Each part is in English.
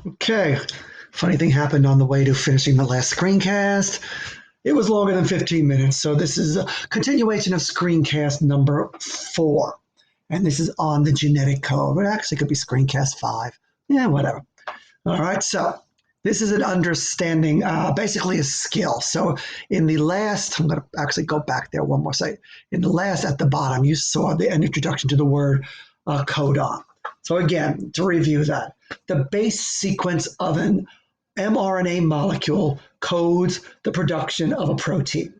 Okay. Funny thing happened on the way to finishing the last screencast. It was longer than 15 minutes, so this is a continuation of screencast number 4. And this is on the genetic code. It actually could be screencast 5. Yeah, whatever. All right, so this is an understanding, basically a skill. So in the last, I'm going to actually go back there one more second. In the last, at the bottom, you saw an introduction to the word codon. So again, to review that, the base sequence of an mRNA molecule codes the production of a protein.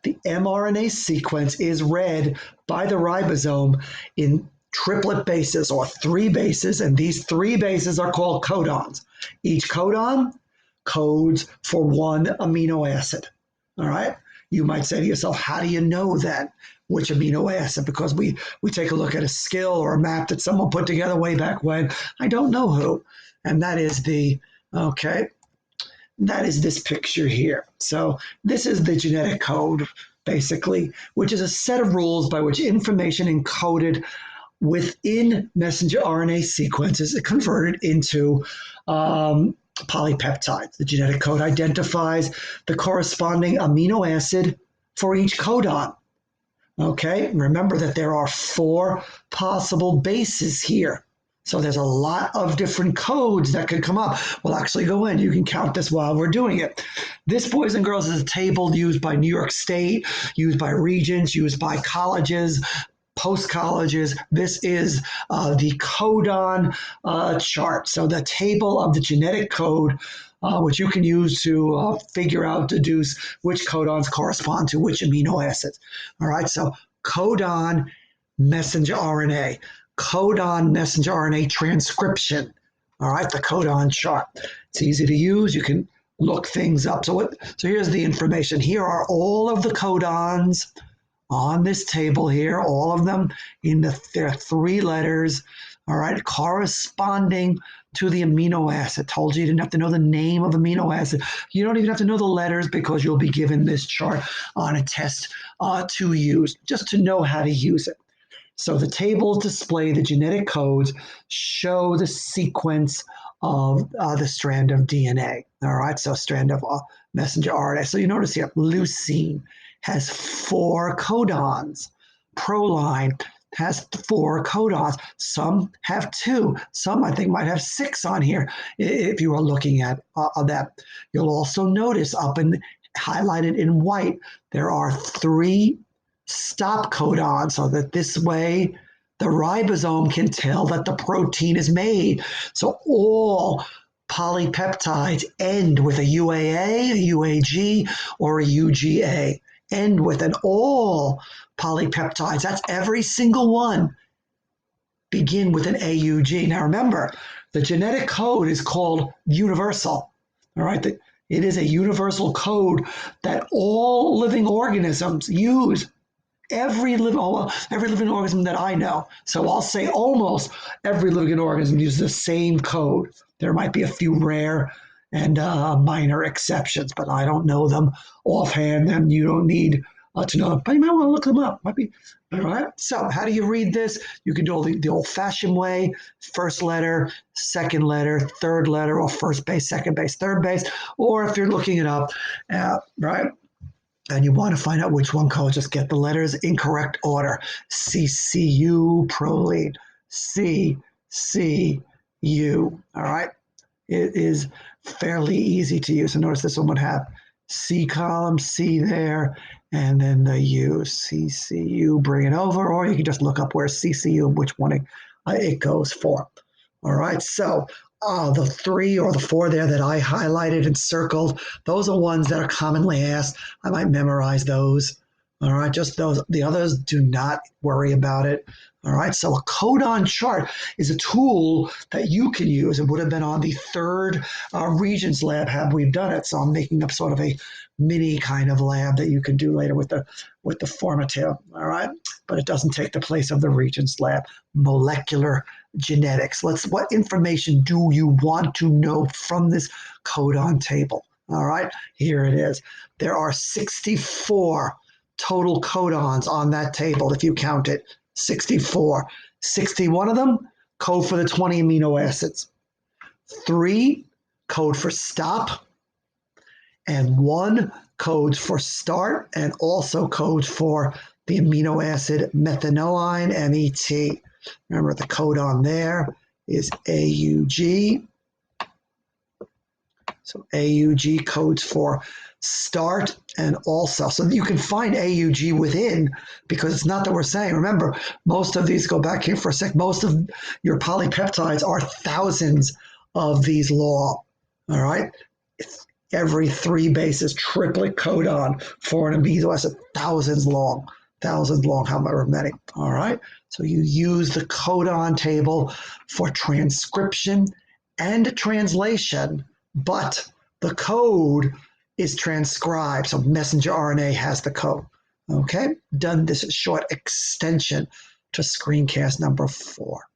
The mRNA sequence is read by the ribosome in triplet bases or 3 bases, and these 3 bases are called codons. Each codon codes for one amino acid. All right. You might say to yourself, how do you know that? Which amino acid? Because we take a look at a skill or a map that someone put together way back when. I don't know who. And that is that is this picture here. So this is the genetic code, basically, which is a set of rules by which information encoded within messenger RNA sequences is converted into polypeptides. The genetic code identifies the corresponding amino acid for each codon. Okay, remember that there are 4 possible bases here. So there's a lot of different codes that could come up. We'll actually go in. You can count this while we're doing it. This, boys and girls, is a table used by New York State, used by regions, used by colleges, post-colleges. This is the codon chart. So the table of the genetic code, which you can use to figure out, deduce which codons correspond to which amino acids. All right, so codon messenger RNA, codon messenger RNA transcription. All right, the codon chart. It's easy to use. You can look things up. So here's the information. Here are all of the codons on this table here, all of them in their 3 letters, all right, corresponding to the amino acid. Told you didn't have to know the name of amino acid. You don't even have to know the letters because you'll be given this chart on a test to use, just to know how to use it. So the tables display the genetic codes, show the sequence of the strand of DNA. All right, so strand of messenger RNA. So you notice here, leucine has 4 codons. Proline has 4 codons. Some have 2. Some, I think, might have 6 on here if you are looking at that. You'll also notice up in highlighted in white, there are 3 stop codons, so that this way the ribosome can tell that the protein is made. So all polypeptides end with a UAA, a UAG, or a UGA. End with an all polypeptides. That's every single one. Begin with an AUG. Now remember, the genetic code is called universal. All right, it is a universal code that all living organisms use. Every living organism that I know. So I'll say almost every living organism uses the same code. There might be a few rare and minor exceptions, but I don't know them offhand, and you don't need to know them. But you might want to look them up. Might be all right. So how do you read this? You can do it the old-fashioned way: first letter, second letter, third letter, or first base, second base, third base. Or if you're looking it up, right? And you want to find out which one codes, just get the letters in correct order. CCU, proline, CCU. All right. It is fairly easy to use. So notice this one would have C column, C there, and then the U, CCU, bring it over, or you can just look up where CCU, which one it goes for. All right. So the 3 or the 4 there that I highlighted and circled, those are ones that are commonly asked. I might memorize those. All right, just those. The others, do not worry about it. All right, so a codon chart is a tool that you can use. It would have been on the 3rd Regents lab had we done it. So I'm making up sort of a mini kind of lab that you can do later with the formative. All right, but it doesn't take the place of the Regents lab. Molecular genetics. What information do you want to know from this codon table? All right, here it is. There are 64 total codons on that table, if you count it. 64. 61 of them code for the 20 amino acids. 3 code for stop, and 1 codes for start, and also codes for the amino acid methanoline, MET. Remember the codon there is AUG. So AUG codes for start, and also, so you can find AUG within, because it's not that we're saying, remember, most of these, go back here for a sec, most of your polypeptides are thousands of these long, all right? It's every 3 bases, triplet codon for an amino acid, thousands long, however many, all right? So you use the codon table for transcription and translation, but the code is transcribed. So messenger RNA has the code. Okay, done this short extension to screencast number 4.